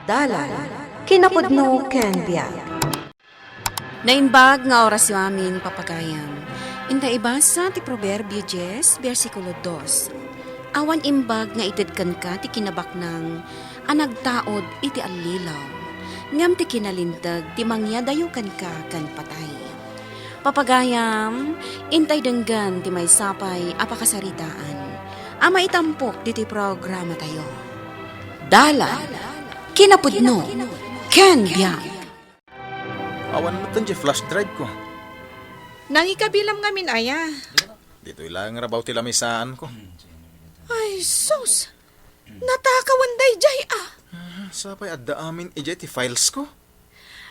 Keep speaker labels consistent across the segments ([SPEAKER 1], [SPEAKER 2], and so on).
[SPEAKER 1] Dalan, kinapudno ken biag.
[SPEAKER 2] Naimbag nga oras yung amin papagayam. Inda ibasa ti Proverbio 10, versikulo 2. Awan imbag nga itidkan ka ti kinabak ng anagtaod iti alilaw. Ngam ti kinalintag ti mangyadayukan ka kan patay. Papagayam, intay denggan ti may sapay apakasaritaan. Ama itampok diti programa tayo. Dalan, kinapudno, ken biag.
[SPEAKER 3] Awan mo tan flash drive ko.
[SPEAKER 4] Nangikabilam nga min aya.
[SPEAKER 3] Dito ilang rabaw ti lamisaan ko.
[SPEAKER 4] Ay, sus! Natakawan day jay ah.
[SPEAKER 3] Sapay adda amin ijay ti files ko.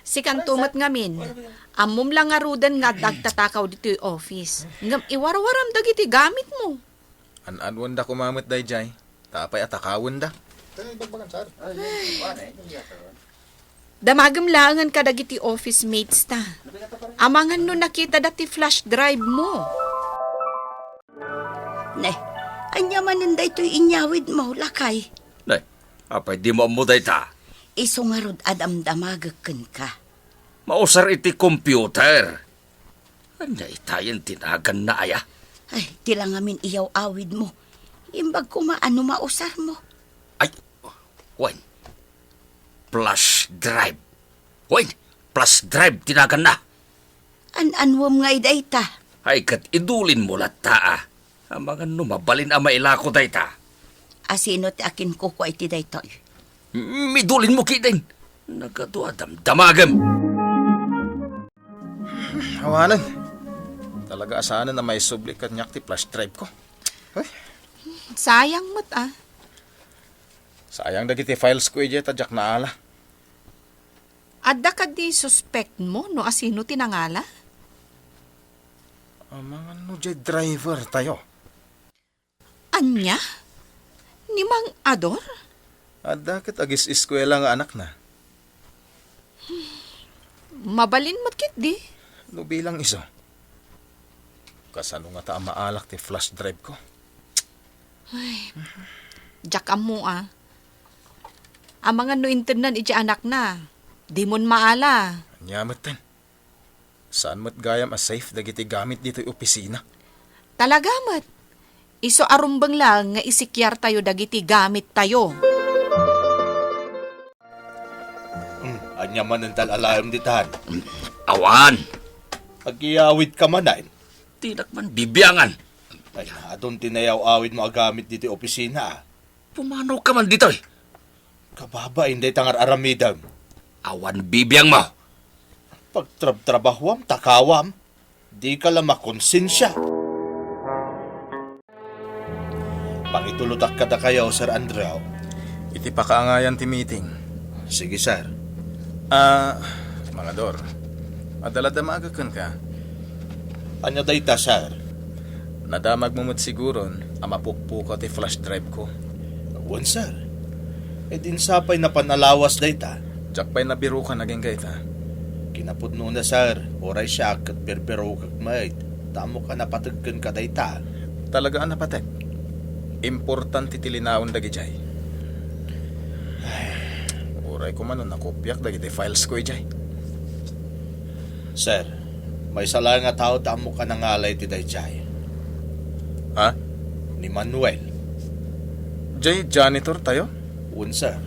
[SPEAKER 4] Si kantumat nga min, amom lang nga rudan nga dagtatakaw dito yung office. Ngam iwarawaram dagiti gamit mo.
[SPEAKER 3] An-anwan da kumamit day jay. Tapay atakawan da.
[SPEAKER 4] Damagam langan ka dagiti office mates ta. Amangan no nakita dati flash drive mo.
[SPEAKER 5] Ne, anya mananday to'y inyawid mo, lakay.
[SPEAKER 6] Nay, apay di mo amuday ta.
[SPEAKER 5] Iso nga rod adamdamagakan ka.
[SPEAKER 6] Mausar iti computer. Anya itayan tinagan na aya.
[SPEAKER 5] Ay, tila nga min iyaw awid mo. Imbag kumaano mausar mo.
[SPEAKER 6] Ay, wen. Flash drive. Wen, flash drive tinagan na.
[SPEAKER 5] An-anwam nga iday ta.
[SPEAKER 6] Ay, kat idulin mo lata. Amangan numabalin ama ilako day ta.
[SPEAKER 5] Asino ti akin kuko iti day to'y.
[SPEAKER 6] Midulin mo kitin. Nagkatuwa damagam.
[SPEAKER 3] Awanan. Talaga asahan na may subli kanyak ti flash drive ko. Ay,
[SPEAKER 4] Sayang mo't ah.
[SPEAKER 3] sayang dagiti files ko ijay tadyak na ala.
[SPEAKER 4] Adda ka di suspect mo no asino tinangala?
[SPEAKER 3] Amangan no jay driver tayo.
[SPEAKER 4] Anya? Ni Mang Ador?
[SPEAKER 3] Adda ket agis eskwela nga anak na.
[SPEAKER 4] Mabalin mo't kit di.
[SPEAKER 3] No bilang iso. Kasano nga ta maalak ti flash drive ko.
[SPEAKER 4] Jakam mo ah. Amangan no internan iti anak na. Di mon maala.
[SPEAKER 3] Nyamot ten. Saan mo't gayam a safe dagiti gamit dito yung opisina?
[SPEAKER 4] Talaga mat. Iso arumbang lang nga isikyar tayo dagiti gamit tayo.
[SPEAKER 7] Anya man ang talalayam ditahan.
[SPEAKER 6] Awan.
[SPEAKER 7] Agiyawid ka manayin.
[SPEAKER 6] Tinak man bibiyangan.
[SPEAKER 7] Ay, adon tinayaw-awid mo agamit dito opisina.
[SPEAKER 6] Pumanaw ka man dito eh.
[SPEAKER 7] Kababa, hindi tangar aramidam.
[SPEAKER 6] Awan bibiyang mo.
[SPEAKER 7] Pagtrabahwam, takawam. Di ka lang makonsensya. Pangitulutak ka na kayo, Sir Andrew.
[SPEAKER 3] Iti pakaangayan ti meeting.
[SPEAKER 7] Sige, Sir.
[SPEAKER 3] Mga Dor. Adala-damagakan ka.
[SPEAKER 7] Anya dayta, Sir?
[SPEAKER 3] Nadamag mo mo't siguron ang mapukpuka ti flash drive ko.
[SPEAKER 7] Wan, Sir. E din sapay na panalawas dayta.
[SPEAKER 3] Jakpay na biro ka naging gaita.
[SPEAKER 7] Kinapudno na, Sir. Oray siya kat perpero kag may. Tamo ka napatagkan ka dayta.
[SPEAKER 3] Talagaan na patek. Importante tilinaon dagi jay. Uray ko man nakopyak dagi ti files ko jay.
[SPEAKER 7] Sir, may sala nga tao tamo ka nangalay ti dayjay.
[SPEAKER 3] Ha?
[SPEAKER 7] Ni Manuel.
[SPEAKER 3] Jay, janitor tayo?
[SPEAKER 7] Un, Sir.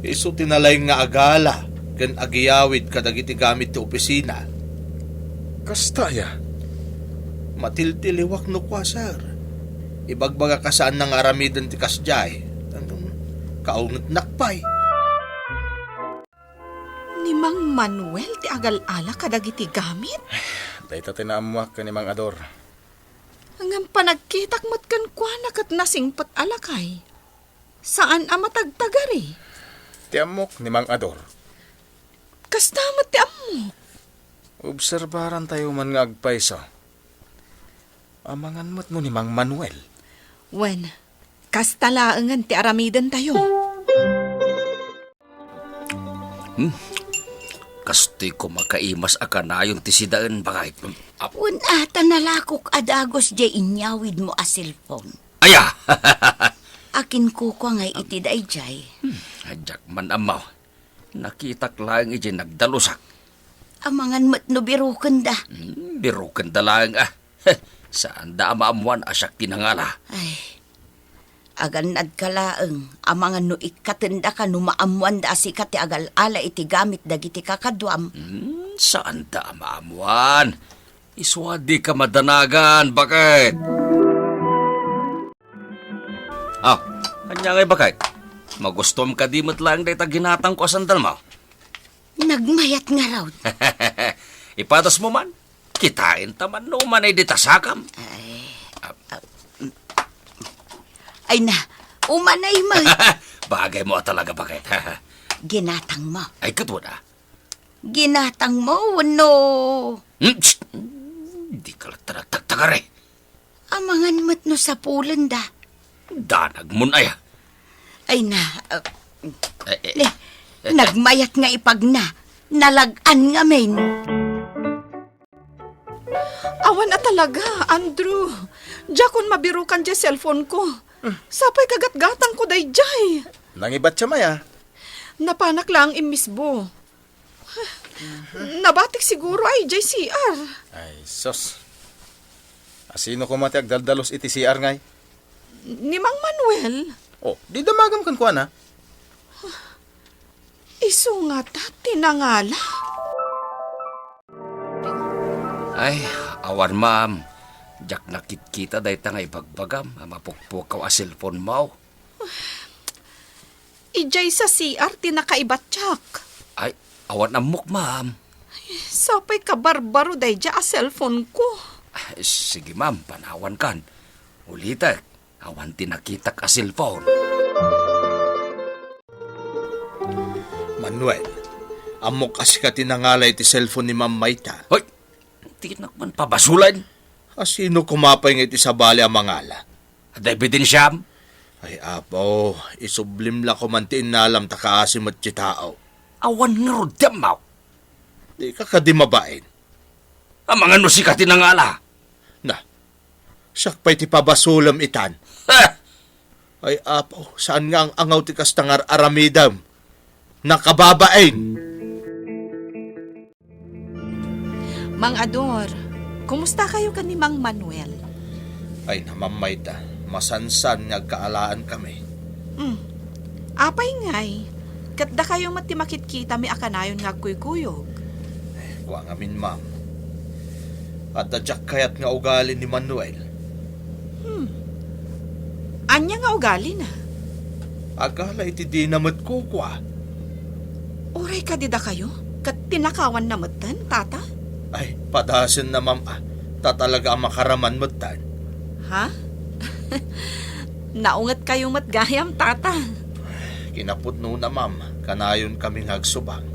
[SPEAKER 7] Isu tinalay nga agala ken agiyawid kadagiti gamit ti opisina.
[SPEAKER 3] Kasta ya.
[SPEAKER 7] Matiltiliwak no kwa, Sir. Ibagbaga ka saan nang aramidan ti kasjay. Kaungot nakpay.
[SPEAKER 4] Ni Mang Manuel ti agal-ala kadagiti gamit?
[SPEAKER 3] Dahita tinaamuak ka ni Mang Ador.
[SPEAKER 4] Hanggang panagkitak mo't kan kwa nakat nasingpat alakay. Saan amatagtagari?
[SPEAKER 3] Tiamok ni Mang Ador.
[SPEAKER 4] Kastamat ti ammo.
[SPEAKER 3] Obserbaran tayo man nga agpayso. Amangan mo't mo ni Mang Manuel.
[SPEAKER 4] Wen, kastalaangan ti aramidan tayo.
[SPEAKER 6] Kasti ko makaimas akanayon ti sidaan bakit.
[SPEAKER 5] Unata nalakok adagos jay inyawid mo a cellphone.
[SPEAKER 6] Aya!
[SPEAKER 5] Akin ko ngay iti dayjay.
[SPEAKER 6] Ajak man amaw. Nakitak lang iti nagdalusak.
[SPEAKER 5] Amangan mat no biruken da.
[SPEAKER 6] Birukan dalang Saan da maamuan asyak tinangala.
[SPEAKER 5] Ay, aganad kalaeng, amangan no ikatenda ka no maamuan da si kati agal ala iti gamit dagiti kakadwam.
[SPEAKER 6] Saan da maamuan? Iswadi ka madanagan, bakit? Kanya ngay bakit? Magustom ka di mo't lang day taginatang ko sandal mo.
[SPEAKER 5] Nagmayat nga raw.
[SPEAKER 6] Ipatas mo man. Kitain taman no man ay ditasakam.
[SPEAKER 5] Ay na, umanay mo.
[SPEAKER 6] Bagay mo talaga bakit?
[SPEAKER 5] Ginatang mo.
[SPEAKER 6] Ay katwa na.
[SPEAKER 5] Ginatang mo, no.
[SPEAKER 6] Di ka lang tanagtagtagare.
[SPEAKER 5] Amangan mat no sa pulan da.
[SPEAKER 6] Danag mun ay.
[SPEAKER 5] Ay na, nagmayat nga ipag na. Nalagan nga main.
[SPEAKER 4] Awan na talaga, Andrew. Jakon mabirukan dya cellphone ko. Sapay kagat-gatang ko dayjay.
[SPEAKER 3] Nangibat siya maya.
[SPEAKER 4] Napanak lang imisbo. Nabatik siguro ay jay CR.
[SPEAKER 3] Ay, sos. Asino ko mati agdaldalos iti CR ngay?
[SPEAKER 4] Ni Mang Manuel.
[SPEAKER 3] Oh, di damagam kan kuana.
[SPEAKER 4] Iso nga ta, tinangala.
[SPEAKER 6] Ay, awan ma'am. Jak nakit-kita dahi tangay bagbagam. Mapukpukaw a cellphone mo.
[SPEAKER 4] Ijay sa CR, tinakaibat tsak.
[SPEAKER 6] Ay, awan amok ma'am.
[SPEAKER 4] Sapay ka barbaro dayjay a cellphone ko.
[SPEAKER 6] Ay, sige ma'am, panawan kan. Ulitak, awan tinakitak a cellphone.
[SPEAKER 7] Manuel, amok as ka tinangalay ti cellphone ni Ma'am Mayta.
[SPEAKER 6] Hoy, tinak man pabasulan.
[SPEAKER 7] Asino kumapay nga iti sabali ang mangala?
[SPEAKER 6] Ada ebidensyam.
[SPEAKER 7] Ay apo, isublim la ko man ti inalam takaasim at ti tao.
[SPEAKER 6] Awan nga rodam mo.
[SPEAKER 7] Di ka kadimabain.
[SPEAKER 6] Amangan mo si katinangala.
[SPEAKER 7] Na, siyak pa'y ti pabasulam itan.
[SPEAKER 6] Ha!
[SPEAKER 7] Ay apo, saan nga ang angaw ti kastangar aramidam? Nakababain.
[SPEAKER 4] Mang Ador, kumusta kayo ka ni Mang Manuel?
[SPEAKER 7] Ay na Ma'am Mayta, masansan nga kaalaan kami.
[SPEAKER 4] Apay ngay, katda kayo matimakit kita mi akanayon nga kuykuyog.
[SPEAKER 7] Kuha ngamin ma'am. At dadyak kayat nga ugali ni Manuel.
[SPEAKER 4] Anya nga ugali na.
[SPEAKER 7] Agala iti di namat kukwa.
[SPEAKER 4] Uray ka dida kayo? Kat tinakawan na matan, tata?
[SPEAKER 7] Ay, padasin na ma'am tatalaga ang makaraman matan.
[SPEAKER 4] Ha? Naungat kayo matgayam, tata.
[SPEAKER 7] Kinaputno na ma'am, kanayon kami ngagsubang.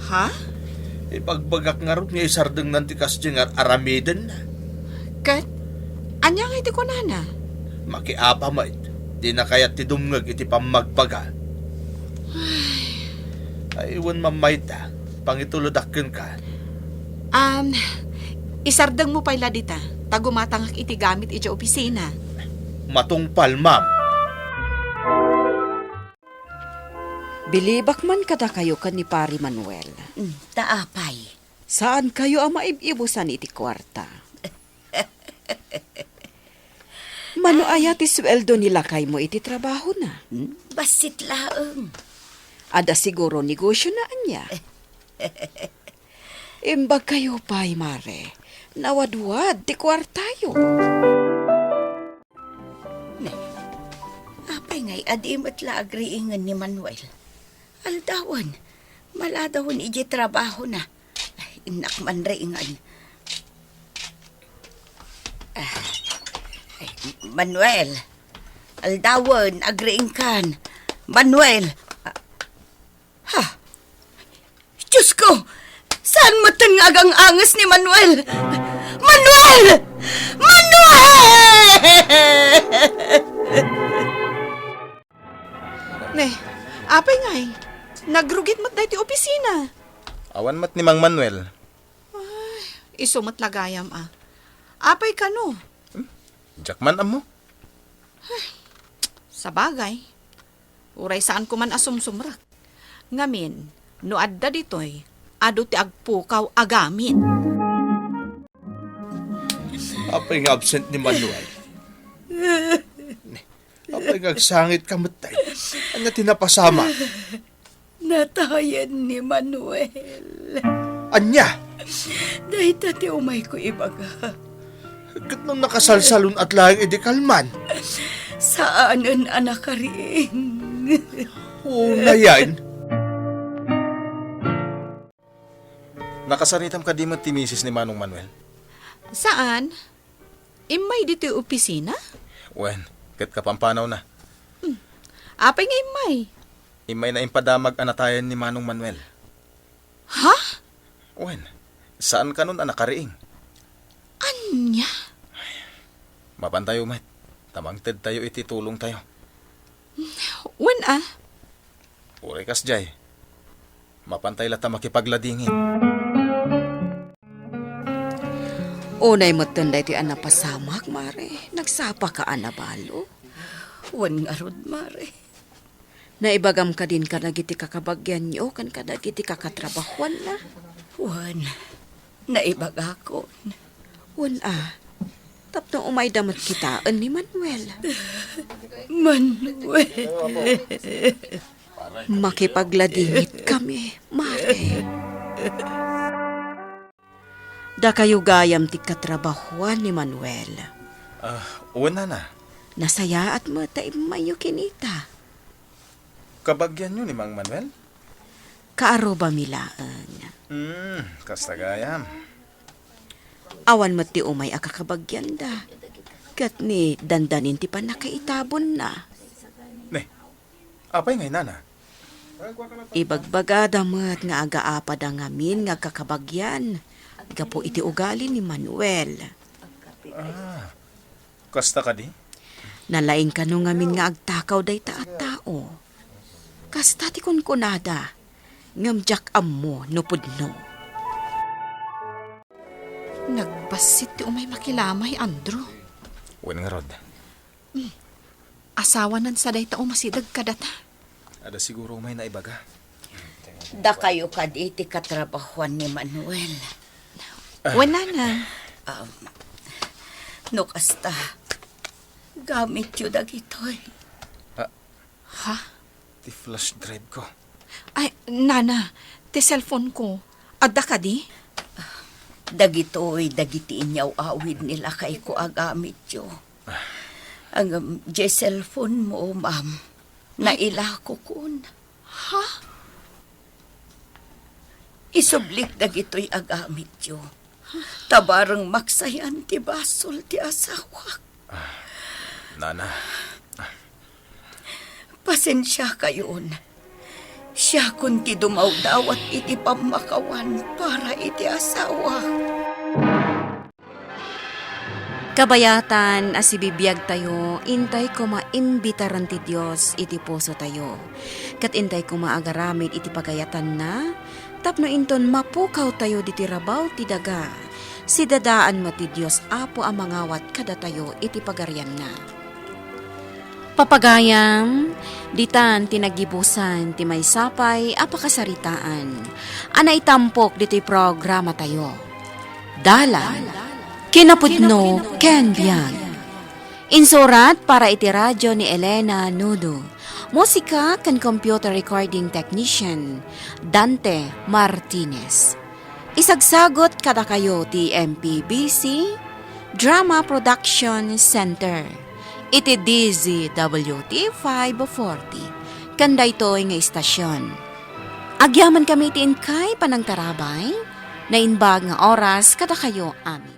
[SPEAKER 4] Ha?
[SPEAKER 7] Ipagbagak nga rin nga isardeng nantikas dyan nga aramiden na.
[SPEAKER 4] Kat, anya nga iti ko nana?
[SPEAKER 7] Makiapa mait, di na kayat ti dumngag iti pamagpaga. Ay, iwan Ma'am Mayta, pangituludakin ka.
[SPEAKER 4] Isardang mo pala dita. Tagumatangak iti gamit iti opisina.
[SPEAKER 7] Matungpal, ma'am.
[SPEAKER 2] Bilibak man kada kayo kan ni Pari Manuel.
[SPEAKER 5] Taapay.
[SPEAKER 2] Saan kayo ang maibibusan iti kwarta? Mano aya ti sweldo nila kay mo iti trabaho na?
[SPEAKER 5] Basit laeng.
[SPEAKER 2] Ada siguro negosyo na anya. Imbag kayo pa'y mare. Nawadwad ti kwartayo.
[SPEAKER 5] Apay ngay adim at laagriingan ni Manuel. Aldawan, maladawon iji trabaho na. Ay, inak man ringan. Manuel, aldawan, agriingkan. Manuel, ha? Diyos ko! Saan matan nga agang angas ni Manuel? Manuel! Manuel!
[SPEAKER 4] Ne, apay ngay. Nagrugit mat da iti opisina.
[SPEAKER 3] Awan mat ni Mang Manuel.
[SPEAKER 4] Iso mat lagayam Apay ka no?
[SPEAKER 3] Jakman amo.
[SPEAKER 4] Sa bagay, uray saan ko man asumsumrak. Ngamin, no adda ditoy, ado ti agpukaw agamit.
[SPEAKER 7] Apay nga absent ni Manuel. Apay nga agsangit kamatay. Ang tinapasama.
[SPEAKER 5] Natayan ni Manuel.
[SPEAKER 7] Anya,
[SPEAKER 5] Dahil tati umay ko ibaga.
[SPEAKER 7] kat nung nakasalsalon at lahing idikalman.
[SPEAKER 5] Saanan anak ka rin?
[SPEAKER 7] Oo na yan.
[SPEAKER 3] Nakasaritam ka di mo ti misis ni Manong Manuel.
[SPEAKER 4] Saan? Imay dito yung opisina?
[SPEAKER 3] Wen, kat kapampanaw na.
[SPEAKER 4] Apay nga imay.
[SPEAKER 3] Imay na impadamag anatayan ni Manong Manuel.
[SPEAKER 4] Ha?
[SPEAKER 3] Wen, saan ka nun anakariing?
[SPEAKER 4] Anya?
[SPEAKER 3] Mapantayo, met. Tamangted tayo iti tulong tayo.
[SPEAKER 4] Wen ah?
[SPEAKER 3] Uri kas jay. Mapantay lata makipagladingin.
[SPEAKER 2] Unay mo tunday ti anapasamak, mare. Nagsapa ka anabalo.
[SPEAKER 5] Wan nga rod, Mare.
[SPEAKER 2] Naibagam ka din ka nagiti kakabagyan nyo, kan ka nagiti kakatrabahuan na.
[SPEAKER 5] Wan, naibaga ko.
[SPEAKER 2] Wala. Tapno umay damot kitaan ni Manuel.
[SPEAKER 5] Manuel.
[SPEAKER 2] Makipagladingit kami, mare. Da kayo gayam ti katrabahuan ni Manuel.
[SPEAKER 3] Una na.
[SPEAKER 2] Nasaya at mata mayo kinita.
[SPEAKER 3] Kabagyan nyo ni Mang Manuel?
[SPEAKER 2] Kaaro ba milaan?
[SPEAKER 3] Kastagayam.
[SPEAKER 2] Awan mo ti umay akakabagyan da. Kat ni dandanin ti pa nakaitabon na.
[SPEAKER 3] Ne, apay ngay nana?
[SPEAKER 2] Ibagbagada mo't nga agaapad ang amin nga kakabagyan. Gapo iti ugali ni Manuel.
[SPEAKER 3] Kasta ka di?
[SPEAKER 2] Nalaing ka nung amin nga agtakaw day ta at tao. Kasta ti kunkunada. Ngamjak ammo no pudno.
[SPEAKER 4] Nagbasit ti umay makilamay, Andrew.
[SPEAKER 3] Wen nga rod.
[SPEAKER 4] Asawa nan sa day tao masidag kadata.
[SPEAKER 3] Ada siguro may naibaga.
[SPEAKER 5] Da kayo ka di ti katrabahuan ni Manuel.
[SPEAKER 4] Wala na.
[SPEAKER 5] No kasta. Gamit yun dagitoy.
[SPEAKER 4] Ha?
[SPEAKER 3] Ti flash drive ko.
[SPEAKER 4] Ay, nana, ti cellphone ko. Adda ka di?
[SPEAKER 5] Dagitoy, dagiti inyaw awid nila kay ko agamit yo. Ang cellphone mo, ma'am, naila ko kun.
[SPEAKER 4] Ha?
[SPEAKER 5] Isublik dagitoy agamit yo. Tabarang maksayan ti basol ti asawa.
[SPEAKER 3] Nana,
[SPEAKER 5] Pasensya kayon. Siya kun ti dumawdawat iti pamakawan para iti asawa.
[SPEAKER 2] Kabayatan as ibibiyag tayo, intay ko maimbitaran ti Diyos iti puso tayo. Kat intay ko maagaramid iti pagayatan na, tapno inton mapukaw tayo diti rabaw ti daga. Si dadaan mo ti Diyos apo ang mangawat kada tayo iti pagarian na. Papagayam, ditan tinagibusan ti may sapay apakasaritaan. Anay tampok diti programa tayo. Dalan, kinapudno, ken biyag. Insurat para iti radyo ni Elena Nudo. Musika kan computer recording technician, Dante Martinez. Isagsagot kada kayo ti MPBC Drama Production Center. Iti DZWT 540. Kanda ito nga istasyon. Agyaman kami ti inkay panangtarabay, na inbag nga oras kada kayo amin.